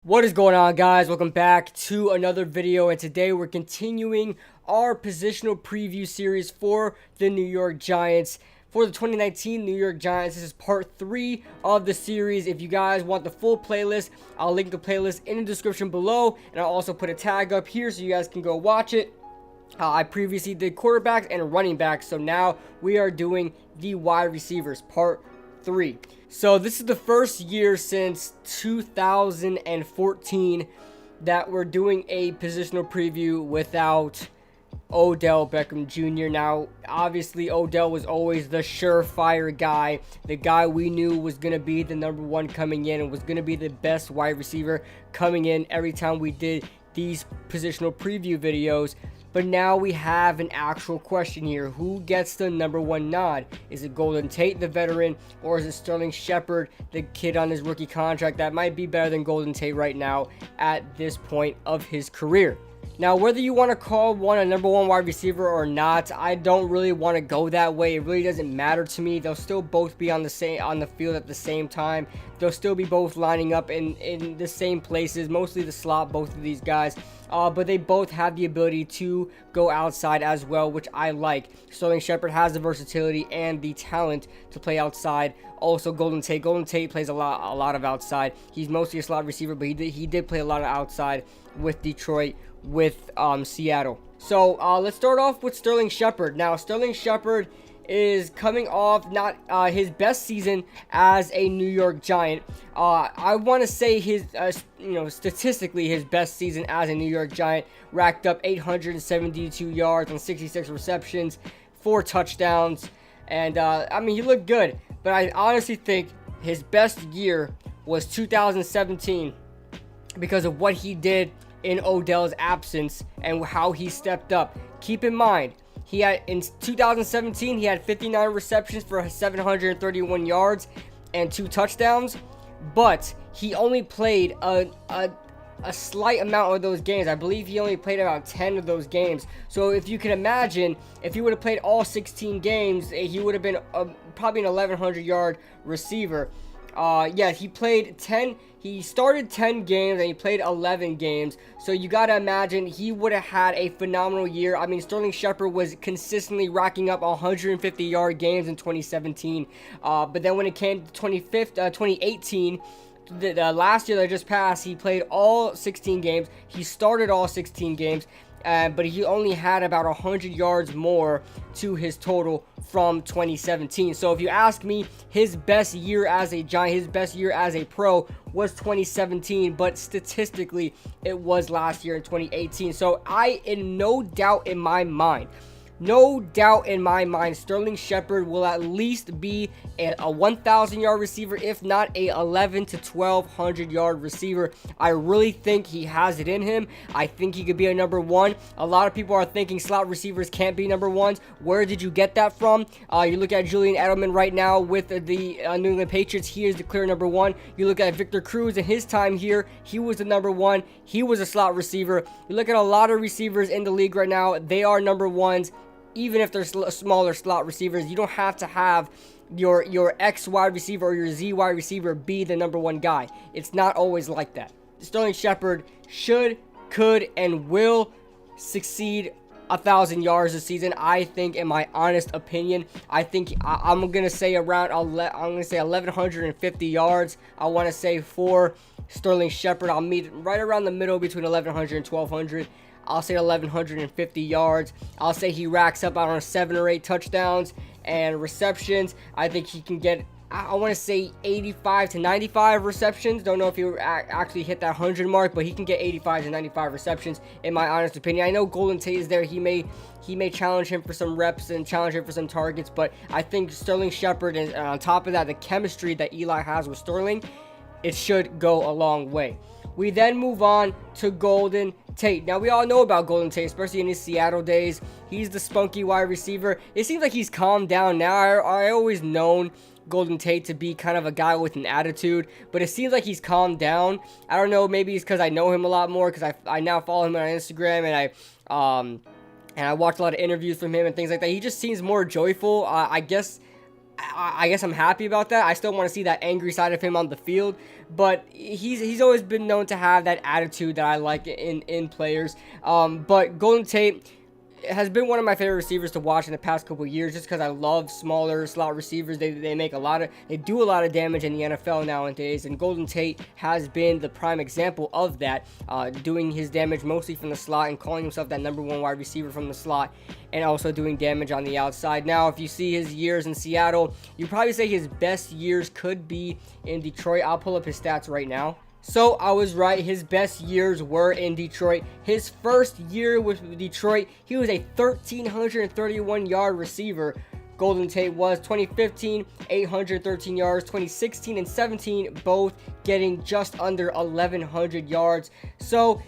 What is going on, guys? Welcome back to another video, and today we're continuing our positional preview series for the New York Giants. For the 2019 New York Giants, this is part 3 of the series. If you guys want the full playlist, I'll link the playlist in the description below, and I'll also put a tag up here so you guys can go watch it. I previously did quarterbacks and running backs, so now we are doing the wide receivers, part 3. So this is the first year since 2014 that we're doing a positional preview without Odell Beckham Jr. Now, obviously, Odell was always the surefire guy, the guy we knew was going to be the number one coming in and was going to be the best wide receiver coming in every time we did these positional preview videos. But now we have an actual question here. Who gets the number one nod? Is it Golden Tate, the veteran, or is it Sterling Shepard, the kid on his rookie contract that might be better than Golden Tate right now at this point of his career? Now, whether you want to call one a number one wide receiver or not, I don't really want to go that way. It really doesn't matter to me. They'll still both be on the field at the same time. They'll still be both lining up in the same places, mostly the slot, both of these guys. But they both have the ability to go outside as well, which I like. Sterling Shepard has the versatility and the talent to play outside. Also, Golden Tate plays a lot of outside. He's mostly a slot receiver, but he did play a lot of outside with Detroit, with Seattle. So let's start off with Sterling Shepard. Now, Sterling Shepard is coming off not his best season as a New York Giant. I want to say his, statistically his best season as a New York Giant. Racked up 872 yards on 66 receptions, 4 touchdowns, and I mean, he looked good. But I honestly think his best year was 2017 because of what he did in Odell's absence and how he stepped up. Keep in mind, he had in 2017 he had 59 receptions for 731 yards and 2 touchdowns, but he only played a slight amount of those games. I believe he only played about 10 of those games. So if you can imagine, if he would have played all 16 games, he would have been probably an 1,100 yard receiver. Yeah, he played 10. He started 10 games and he played 11 games. So you got to imagine he would have had a phenomenal year. I mean, Sterling Shepard was consistently racking up 150 yard games in 2017. But then when it came to 2018, the last year that just passed, he played all 16 games. He started all 16 games. But he only had about 100 yards more to his total from 2017. So if you ask me, his best year as a Giant, his best year as a pro was 2017, but statistically it was last year in 2018. So in no doubt in my mind, Sterling Shepard will at least be a 1,000 yard receiver, if not a 1,100 to 1,200 yard receiver. I really think he has it in him. I think he could be a number one. A lot of people are thinking slot receivers can't be number ones. Where did you get that from? You look at Julian Edelman right now with the New England Patriots. He is the clear number one. You look at Victor Cruz in his time here. He was the number one. He was a slot receiver. You look at a lot of receivers in the league right now. They are number ones. Even if they're smaller slot receivers, you don't have to have your X wide receiver or your Z wide receiver be the number one guy. It's not always like that. Sterling Shepard should, could, and will succeed 1,000 yards this season. I think, in my honest opinion, I think I'm gonna say around 1,150 yards. I want to say for Sterling Shepard, I'll meet right around the middle between 1,100 and 1,200. I'll say 1,150 yards. I'll say he racks up on 7 or 8 touchdowns and receptions. I think he can get, I want to say 85 to 95 receptions. Don't know if he will actually hit that 100 mark, but he can get 85 to 95 receptions, in my honest opinion. I know Golden Tate is there. He may challenge him for some reps and challenge him for some targets, but I think Sterling Shepard, and on top of that, the chemistry that Eli has with Sterling, it should go a long way. We then move on to Golden Tate. Now, we all know about Golden Tate, especially in his Seattle days. He's the spunky wide receiver. It seems like he's calmed down now. I always known Golden Tate to be kind of a guy with an attitude, but it seems like he's calmed down. I don't know, maybe it's because I know him a lot more, because I now follow him on Instagram, and I watched a lot of interviews from him and things like that. He just seems more joyful. I guess I guess I'm happy about that. I still want to see that angry side of him on the field, but he's always been known to have that attitude that I like in players. But Golden Tate has been one of my favorite receivers to watch in the past couple of years, just because I love smaller slot receivers. They do a lot of damage in the NFL nowadays, and Golden Tate has been the prime example of that, doing his damage mostly from the slot and calling himself that number one wide receiver from the slot, and also doing damage on the outside. Now, if you see his years in Seattle, you probably say his best years could be in Detroit. I'll pull up his stats right now. So I was right, his best years were in Detroit. His first year with Detroit, he was a 1,331 yard receiver. Golden Tate was 2015, 813 yards, 2016 and 17, both getting just under 1,100 yards. So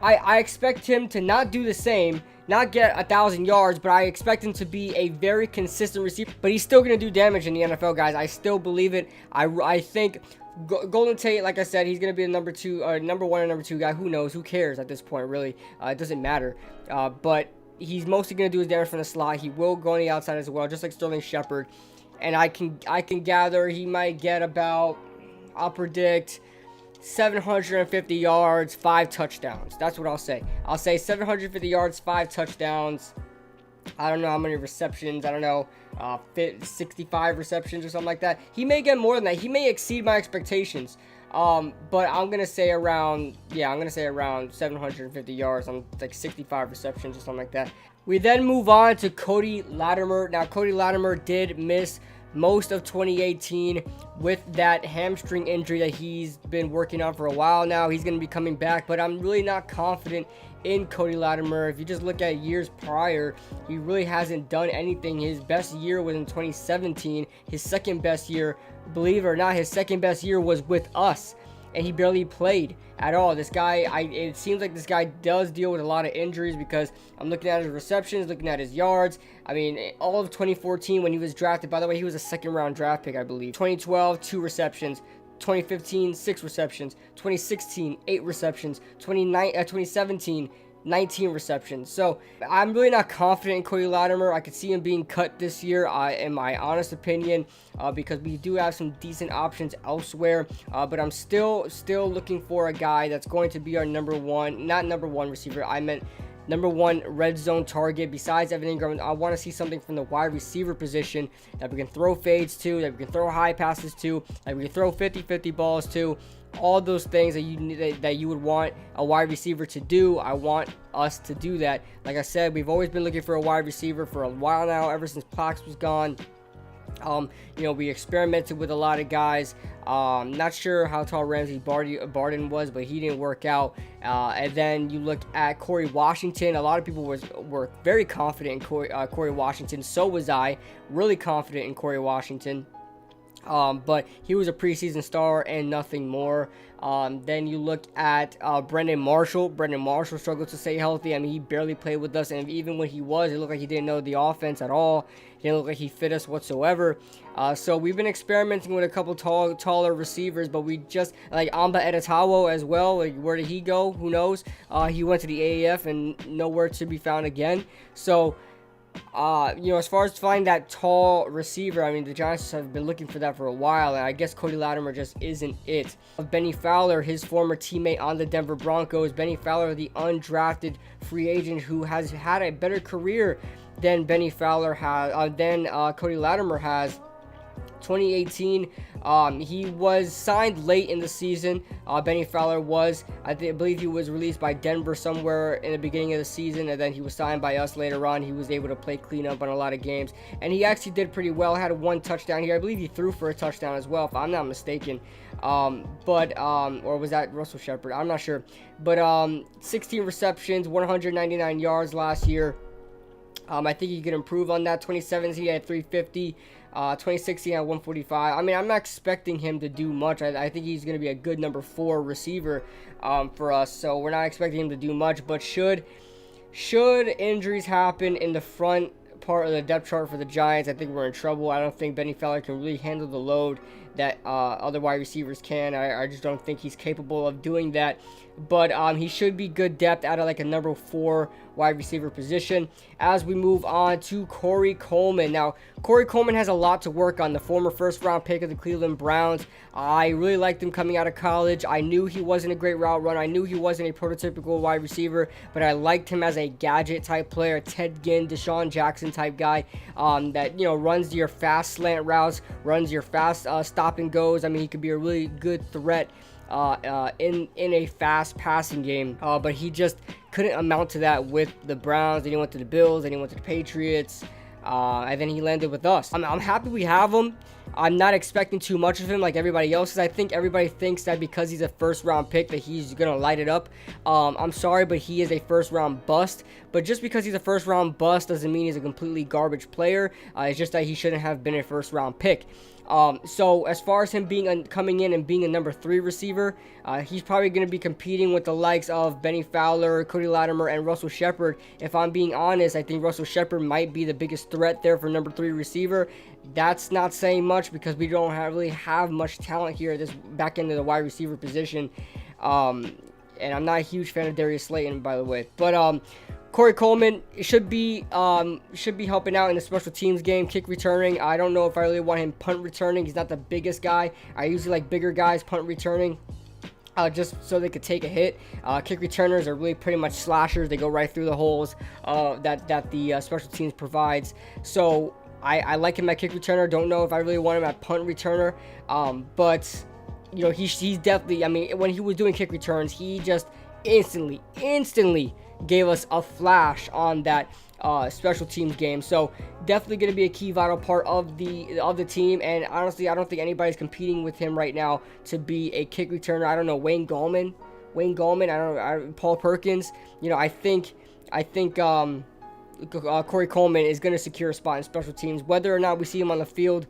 I expect him to not do the same, not get 1,000 yards, but I expect him to be a very consistent receiver. But he's still going to do damage in the NFL, guys. I still believe it. I think Golden Tate, like I said, he's going to be a number one and number two guy. Who knows? Who cares at this point, really? It doesn't matter. But he's mostly going to do his damage from the slot. He will go on the outside as well, just like Sterling Shepard. And I can gather he might get about, I'll predict, 750 yards, 5 touchdowns. That's what I'll say. I'll say 750 yards, 5 touchdowns. I don't know how many receptions. I don't know, 65 receptions or something like that. He may get more than that. He may exceed my expectations. But I'm gonna say around 750 yards on like 65 receptions or something like that. We then move on to Cody Latimer. Now, Cody Latimer did miss most of 2018 with that hamstring injury that he's been working on for a while now. He's going to be coming back, but I'm really not confident in Cody Latimer. If you just look at years prior, he really hasn't done anything. His best year was in 2017. His second best year, believe it or not, his second best year was with us, and he barely played at all. This guy, it seems like this guy does deal with a lot of injuries, because I'm looking at his receptions, looking at his yards. I mean, all of 2014 when he was drafted, by the way, he was a second round draft pick, I believe. 2012, 2 receptions. 2015, 6 receptions. 2016, 8 receptions. 2017, 19 receptions. So I'm really not confident in Cody Latimer. I could see him being cut this year, in my honest opinion, because we do have some decent options elsewhere. But I'm still looking for a guy that's going to be our number one receiver. I meant number one red zone target besides Evan Ingram. I want to see something from the wide receiver position that we can throw fades to, that we can throw high passes to, that we can throw 50-50 balls to. All those things that you would want a wide receiver to do, I want us to do that. Like I said, we've always been looking for a wide receiver for a while now, ever since Plax was gone. We experimented with a lot of guys. Not sure how tall Ramsey Barden was, but he didn't work out. And then you look at Corey Washington. A lot of people were very confident in Corey Washington. So was I, really confident in Corey Washington. But he was a preseason star and nothing more. Then you look at Brandon Marshall. Brandon Marshall struggled to stay healthy. I mean, he barely played with us, and even when he was, it looked like he didn't know the offense at all. He didn't look like he fit us whatsoever. So we've been experimenting with a couple taller receivers, but we just, like Amba Edetawo as well. Like, where did he go? Who knows? He went to the AAF and nowhere to be found again. So as far as finding that tall receiver, I mean, the Giants have been looking for that for a while, and I guess Cody Latimer just isn't it. Bennie Fowler, his former teammate on the Denver Broncos. Bennie Fowler, the undrafted free agent who has had a better career than Bennie Fowler has, Cody Latimer has. 2018, he was signed late in the season. Bennie Fowler was, I believe he was released by Denver somewhere in the beginning of the season, and then he was signed by us later on. He was able to play cleanup on a lot of games, and he actually did pretty well. Had 1 touchdown here. I believe he threw for a touchdown as well, if I'm not mistaken. Or was that Russell Shepard? I'm not sure. But 16 receptions, 199 yards last year. I think he could improve on that. 2017, he had 350. 2016 at 145. I mean, I'm not expecting him to do much. I think he's going to be a good number 4 receiver for us. So we're not expecting him to do much. But should injuries happen in the front part of the depth chart for the Giants, I think we're in trouble. I don't think Bennie Fowler can really handle the load that other wide receivers can. I just don't think he's capable of doing that. But he should be good depth out of like a number 4 wide receiver position. As we move on to Corey Coleman. Now, Corey Coleman has a lot to work on. The former first-round pick of the Cleveland Browns. I really liked him coming out of college. I knew he wasn't a great route runner. I knew he wasn't a prototypical wide receiver, but I liked him as a gadget-type player, Ted Ginn, Deshaun Jackson-type guy that, runs your fast slant routes, runs your fast stop and goes. I mean, he could be a really good threat in a fast passing game, but he just couldn't amount to that with the Browns. Then he went to the Bills, then he went to the Patriots, and then he landed with us. I'm happy we have him. I'm not expecting too much of him like everybody else is. I think everybody thinks that because he's a first-round pick that he's going to light it up. I'm sorry, but he is a first-round bust. But just because he's a first-round bust doesn't mean he's a completely garbage player. It's just that he shouldn't have been a first-round pick. So as far as him coming in and being a number 3 receiver, he's probably going to be competing with the likes of Bennie Fowler, Cody Latimer, and Russell Shepard. If I'm being honest, I think Russell Shepard might be the biggest threat there for number 3 receiver. That's not saying much because we don't really have much talent here at this back end of the wide receiver position. And I'm not a huge fan of Darius Slayton, by the way. But Corey Coleman should be helping out in the special teams game, kick returning. I don't know if I really want him punt returning. He's not the biggest guy. I usually like bigger guys punt returning, just so they could take a hit. Kick returners are really pretty much slashers. They go right through the holes that the special teams provides. So I like him at kick returner. Don't know if I really want him at punt returner. But he's definitely. I mean, when he was doing kick returns, he just instantly gave us a flash on that special teams game. So definitely going to be a key vital part of the team. And honestly, I don't think anybody's competing with him right now to be a kick returner. I don't know, Wayne Gallman. I don't know, Paul Perkins. I think Corey Coleman is going to secure a spot in special teams. Whether or not we see him on the field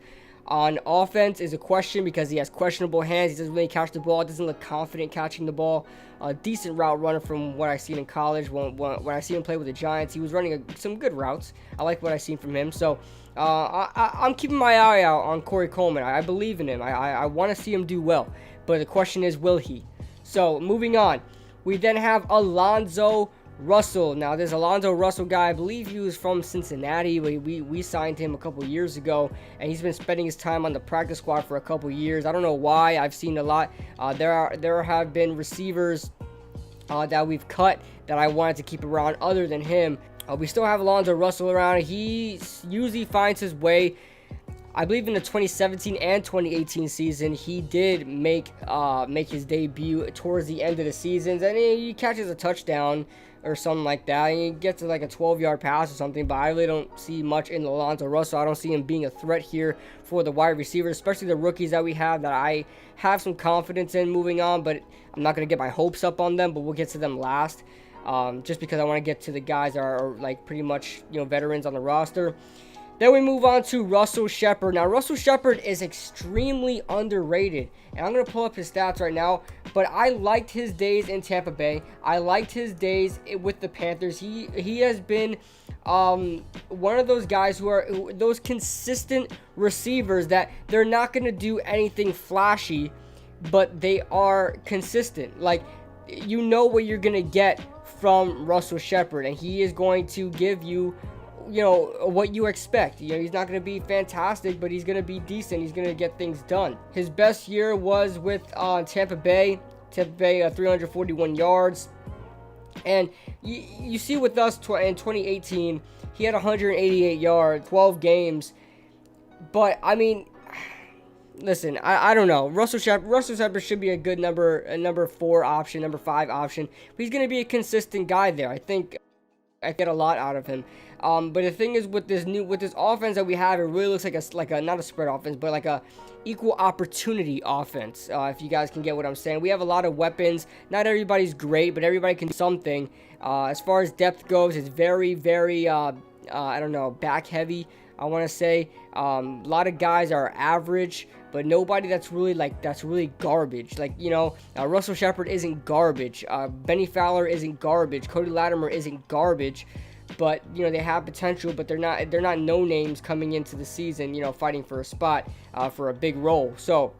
on offense is a question because he has questionable hands. He doesn't really catch the ball. Doesn't look confident catching the ball. A decent route runner from what I've seen in college. When I see him play with the Giants, he was running some good routes. I like what I've seen from him. So I'm keeping my eye out on Corey Coleman. I believe in him. I want to see him do well. But the question is, will he? So moving on. We then have Alonzo Russell. Now, this Alonzo Russell guy, I believe he was from Cincinnati. We signed him a couple years ago, and he's been spending his time on the practice squad for a couple years. I don't know why. I've seen a lot. There have been receivers that we've cut that I wanted to keep around other than him. We still have Alonzo Russell around. He usually finds his way. I believe in the 2017 and 2018 season, he did make his debut towards the end of the seasons, and he catches a touchdown or something like that. He gets like a 12-yard pass or something, but I really don't see much in Alonzo Russell. I don't see him being a threat here for the wide receivers, especially the rookies that we have that I have some confidence in moving on, but I'm not going to get my hopes up on them, but we'll get to them last, just because I want to get to the guys that are like pretty much veterans on the roster. Then we move on to Russell Shepard. Now, Russell Shepard is extremely underrated, and I'm going to pull up his stats right now, but I liked his days in Tampa Bay. I liked his days with the Panthers. He has been one of those guys who are those consistent receivers that they're not going to do anything flashy, but they are consistent. Like, you know what you're going to get from Russell Shepard, and he is going to give you what you expect. He's not going to be fantastic, but he's going to be decent. He's going to get things done. His best year was with Tampa Bay. 341 yards. And you see with us in 2018, he had 188 yards, 12 games. But, I mean, listen, I don't know. Russell Shepard should be a good number 4 option, number 5 option. But he's going to be a consistent guy there. I think I get a lot out of him. But the thing is, with this offense that we have, it really looks like a not a spread offense, but like a equal opportunity offense. If you guys can get what I'm saying, we have a lot of weapons. Not everybody's great, but everybody can do something. As far as depth goes, it's very, very I don't know, back heavy. I want to say a lot of guys are average, but nobody that's really garbage. Like, Russell Shepard isn't garbage. Bennie Fowler isn't garbage. Cody Latimer isn't garbage. but they have potential, but they're not no names coming into the season, fighting for a spot for a big role. So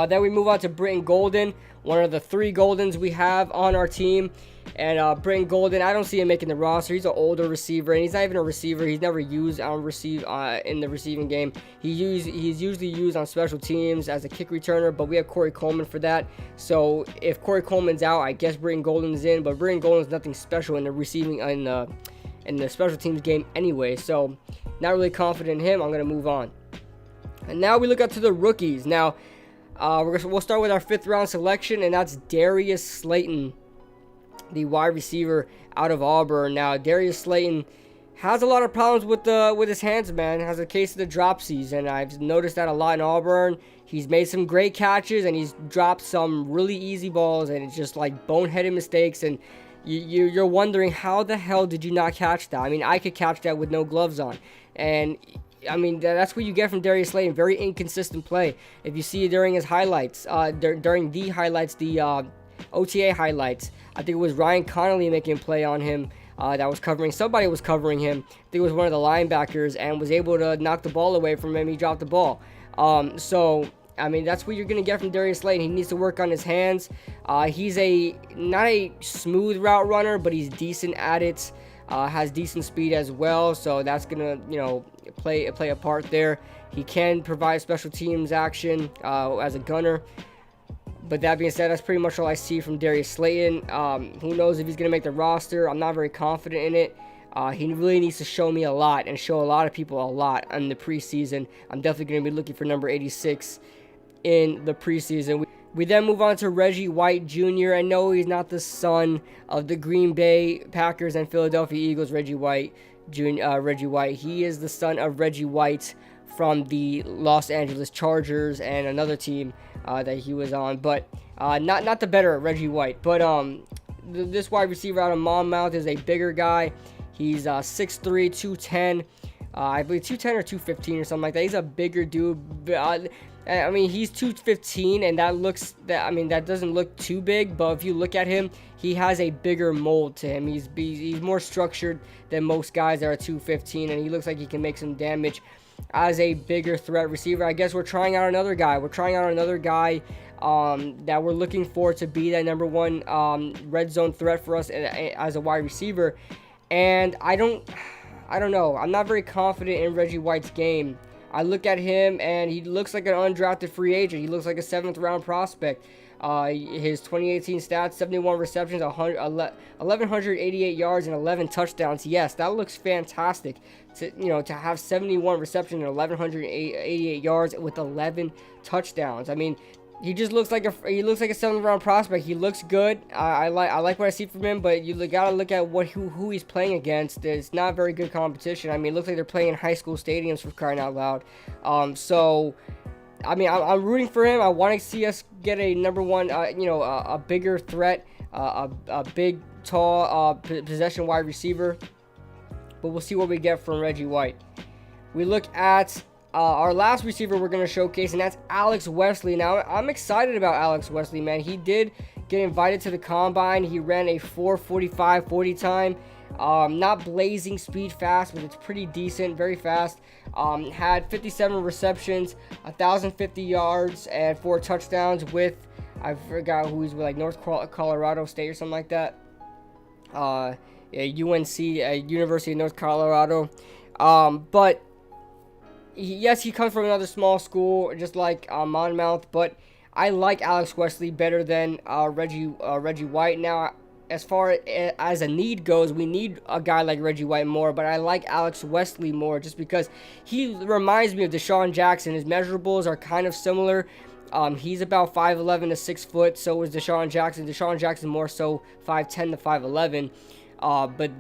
then we move on to Brittan Golden, one of the 3 Goldens we have on our team. And Brittan Golden, I don't see him making the roster. He's an older receiver, and he's not even a receiver. He's never used in the receiving game. He's usually used on special teams as a kick returner, but we have Corey Coleman for that. So if Corey Coleman's out, I guess Brittan Golden's in, but Brittan Golden's nothing special in the receiving in the special teams game anyway. So not really confident in him. I'm gonna move on. And now we look up to the rookies. Now we'll start with our 5th round selection, and that's Darius Slayton, the wide receiver out of Auburn. Now, Darius Slayton has a lot of problems with his hands, man. Has a case of the dropsies, and I've noticed that a lot in Auburn. He's made some great catches, and he's dropped some really easy balls, and it's just like boneheaded mistakes, and you're wondering, how the hell did you not catch that? I mean, I could catch that with no gloves on. And I mean, that's what you get from Darius Slayton. Very inconsistent play. If you see during his highlights, during the highlights, the OTA highlights, I think it was Ryan Connolly making a play on him that was covering. Somebody was covering him. I think it was one of the linebackers, and was able to knock the ball away from him. He dropped the ball. So, I mean, that's what you're going to get from Darius Slayton. He needs to work on his hands. He's not a smooth route runner, but he's decent at it. Has decent speed as well, so that's going to, play a part there. He can provide special teams action as a gunner. But that being said, that's pretty much all I see from Darius Slayton. Who knows if he's going to make the roster? I'm not very confident in it. He really needs to show me a lot and show a lot of people a lot in the preseason. I'm definitely going to be looking for number 86 in the preseason. We then move on to Reggie White Jr. I know he's not the son of the Green Bay Packers and Philadelphia Eagles, Reggie White Jr. Reggie White. He is the son of Reggie White from the Los Angeles Chargers and another team that he was on, but not the better Reggie White. But this wide receiver out of Monmouth is a bigger guy. He's 6'3", 210. I believe 210 or 215 or something like that. He's a bigger dude. I mean, he's 215, and that doesn't look too big. But if you look at him, he has a bigger mold to him. He's more structured than most guys that are 215, and he looks like he can make some damage as a bigger threat receiver. I guess we're trying out another guy. That we're looking for to be that number 1 red zone threat for us as a wide receiver. And I don't know. I'm not very confident in Reggie White's game. I look at him, and he looks like an undrafted free agent. He looks like a 7th round prospect. His 2018 stats: 71 receptions, 1,188 yards, and 11 touchdowns. Yes, that looks fantastic. To have 71 receptions and 1,188 yards with 11 touchdowns. I mean, he just looks like a 7th round prospect. He looks good. I like what I see from him, but you gotta look at who he's playing against. It's not very good competition. I mean, it looks like they're playing in high school stadiums, for crying out loud. So, I mean, I'm rooting for him. I want to see us get a number 1, a bigger threat, a big, tall possession wide receiver. But we'll see what we get from Reggie White. We look at our last receiver we're going to showcase, and that's Alex Wesley. Now, I'm excited about Alex Wesley, man. He did get invited to the Combine. He ran a 4:45 40 time. Not blazing speed fast, but it's pretty decent, very fast. Had 57 receptions, 1,050 yards, and 4 touchdowns with, I forgot who he's with, like North Colorado State or something like that. UNC, University of North Colorado. But yes, he comes from another small school, just like Monmouth. But I like Alex Wesley better than Reggie White. Now, as far as a need goes, we need a guy like Reggie White more, but I like Alex Wesley more just because he reminds me of Deshaun Jackson. His measurables are kind of similar. He's about 5'11" to 6 foot. So is Deshaun Jackson. Deshaun Jackson more so 5'10" to 5'11". But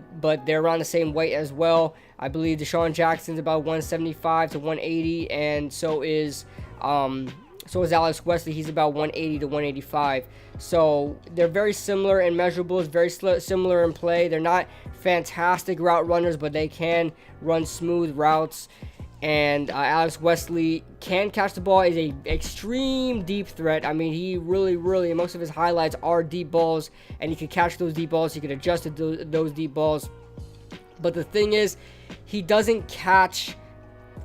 they're around the same weight as well. I believe Deshaun Jackson's about 175 to 180, and so is Alex Wesley. He's about 180 to 185. So they're very similar in measurables, very similar in play. They're not fantastic route runners, but they can run smooth routes. And Alex Wesley can catch the ball, is a extreme deep threat. I mean, he really, most of his highlights are deep balls, and he can catch those deep balls. He can adjust to those deep balls. But the thing is, he doesn't catch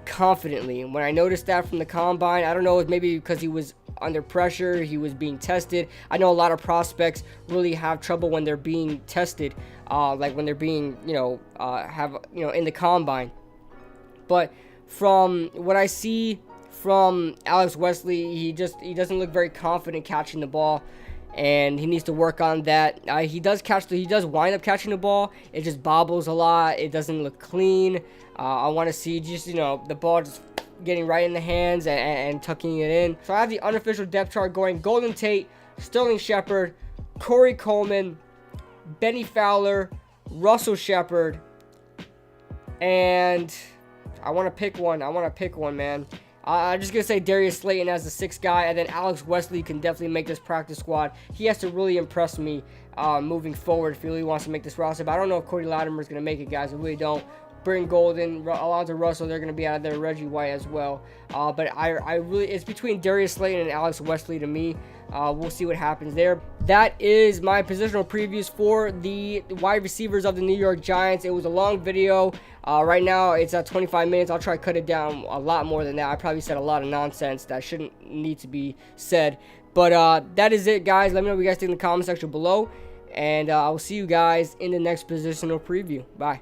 confidently. And when I noticed that from the combine, I don't know, maybe because he was under pressure, he was being tested. I know a lot of prospects really have trouble when they're being tested, like when they're being, in the combine. But from what I see from Alex Wesley, he doesn't look very confident catching the ball, and he needs to work on that. He does wind up catching the ball. It just bobbles a lot. It doesn't look clean. I want to see just, the ball just getting right in the hands and tucking it in. So I have the unofficial depth chart going: Golden Tate, Sterling Shepard, Corey Coleman, Bennie Fowler, Russell Shepard, and I want to pick one. Man. I'm just going to say Darius Slayton as the sixth guy, and then Alex Wesley can definitely make this practice squad. He has to really impress me moving forward if he really wants to make this roster. But I don't know if Cody Latimer is going to make it, guys. I really don't. Brittan Golden, Alonzo Russell, they're going to be out of there. Reggie White as well. But I really, it's between Darius Slayton and Alex Wesley to me. We'll see what happens there. That is my positional previews for the wide receivers of the New York Giants. It was a long video. Right now, it's at 25 minutes. I'll try to cut it down a lot more than that. I probably said a lot of nonsense that shouldn't need to be said. But that is it, guys. Let me know what you guys think in the comment section below. And I will see you guys in the next positional preview. Bye.